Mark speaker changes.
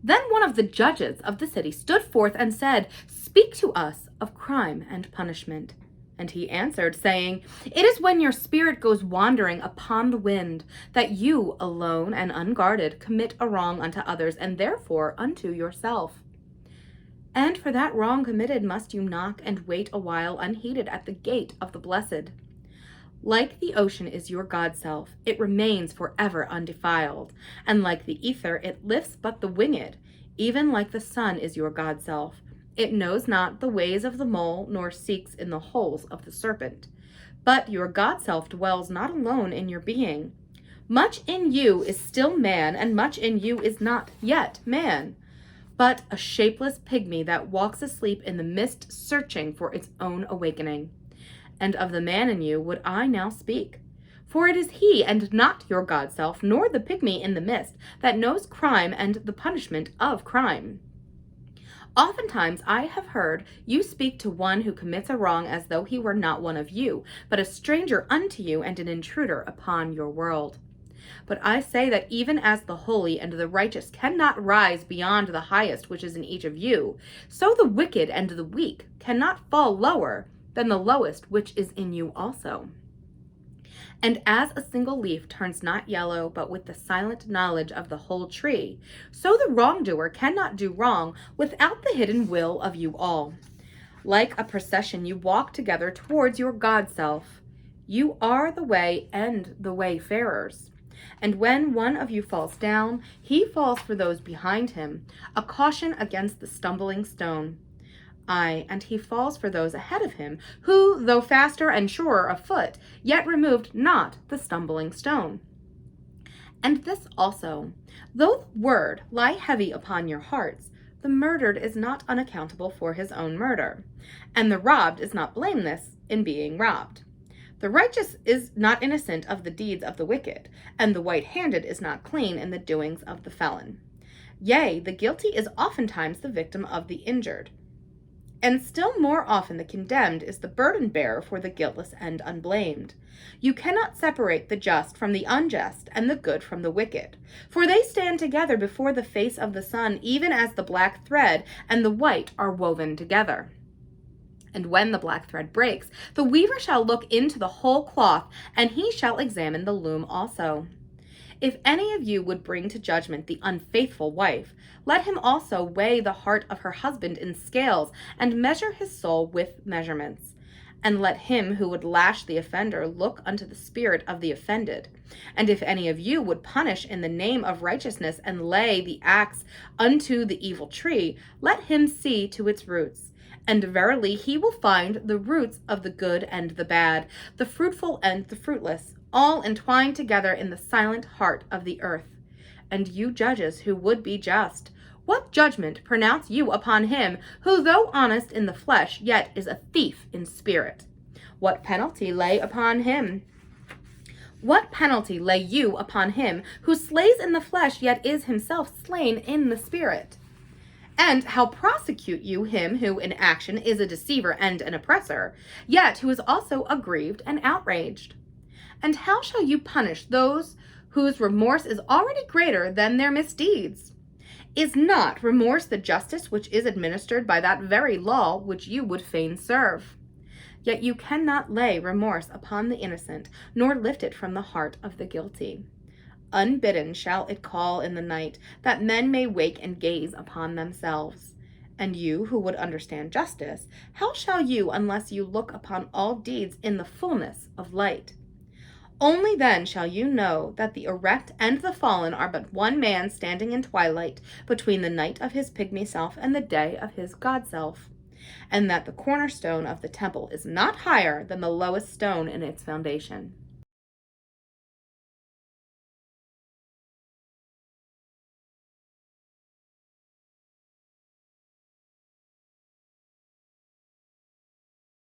Speaker 1: Then one of the judges of the city stood forth and said, "Speak to us of crime and punishment." And he answered, saying, "It is when your spirit goes wandering upon the wind, that you, alone and unguarded, commit a wrong unto others, and therefore unto yourself. And for that wrong committed must you knock and wait a while unheeded at the gate of the blessed. Like the ocean is your God-self, it remains forever undefiled, and like the ether it lifts but the winged, even like the sun is your God-self. It knows not the ways of the mole, nor seeks in the holes of the serpent. But your God-self dwells not alone in your being. Much in you is still man, and much in you is not yet man, but a shapeless pygmy that walks asleep in the mist, searching for its own awakening. And of the man in you would I now speak. For it is he, and not your God-self, nor the pygmy in the mist, that knows crime and the punishment of crime. Oftentimes I have heard you speak to one who commits a wrong as though he were not one of you, but a stranger unto you and an intruder upon your world. But I say that even as the holy and the righteous cannot rise beyond the highest which is in each of you, so the wicked and the weak cannot fall lower than the lowest which is in you also. And as a single leaf turns not yellow, but with the silent knowledge of the whole tree, so the wrongdoer cannot do wrong without the hidden will of you all. Like a procession, you walk together towards your God-self. You are the way and the wayfarers. And when one of you falls down, he falls for those behind him, a caution against the stumbling stone. Aye, and he falls for those ahead of him, who, though faster and surer of foot, yet removed not the stumbling stone. And this also, though the word lie heavy upon your hearts, the murdered is not unaccountable for his own murder, and the robbed is not blameless in being robbed. The righteous is not innocent of the deeds of the wicked, and the white-handed is not clean in the doings of the felon. Yea, the guilty is oftentimes the victim of the injured, and still more often the condemned is the burden-bearer for the guiltless and unblamed. You cannot separate the just from the unjust, and the good from the wicked, for they stand together before the face of the sun, even as the black thread and the white are woven together. And when the black thread breaks, the weaver shall look into the whole cloth, and he shall examine the loom also. If any of you would bring to judgment the unfaithful wife, let him also weigh the heart of her husband in scales, and measure his soul with measurements. And let him who would lash the offender look unto the spirit of the offended. And if any of you would punish in the name of righteousness, and lay the axe unto the evil tree, let him see to its roots. And verily he will find the roots of the good and the bad, the fruitful and the fruitless, all entwined together in the silent heart of the earth. And you judges who would be just, what judgment pronounce you upon him who, though honest in the flesh, yet is a thief in spirit? What penalty lay upon him? What penalty lay you upon him who slays in the flesh, yet is himself slain in the spirit? And how prosecute you him who in action is a deceiver and an oppressor, yet who is also aggrieved and outraged? And how shall you punish those whose remorse is already greater than their misdeeds? Is not remorse the justice which is administered by that very law which you would fain serve? Yet you cannot lay remorse upon the innocent, nor lift it from the heart of the guilty. Unbidden shall it call in the night, that men may wake and gaze upon themselves. And you who would understand justice, how shall you unless you look upon all deeds in the fullness of light? Only then shall you know that the erect and the fallen are but one man standing in twilight between the night of his pygmy self and the day of his God-self, and that the cornerstone of the temple is not higher than the lowest stone in its foundation.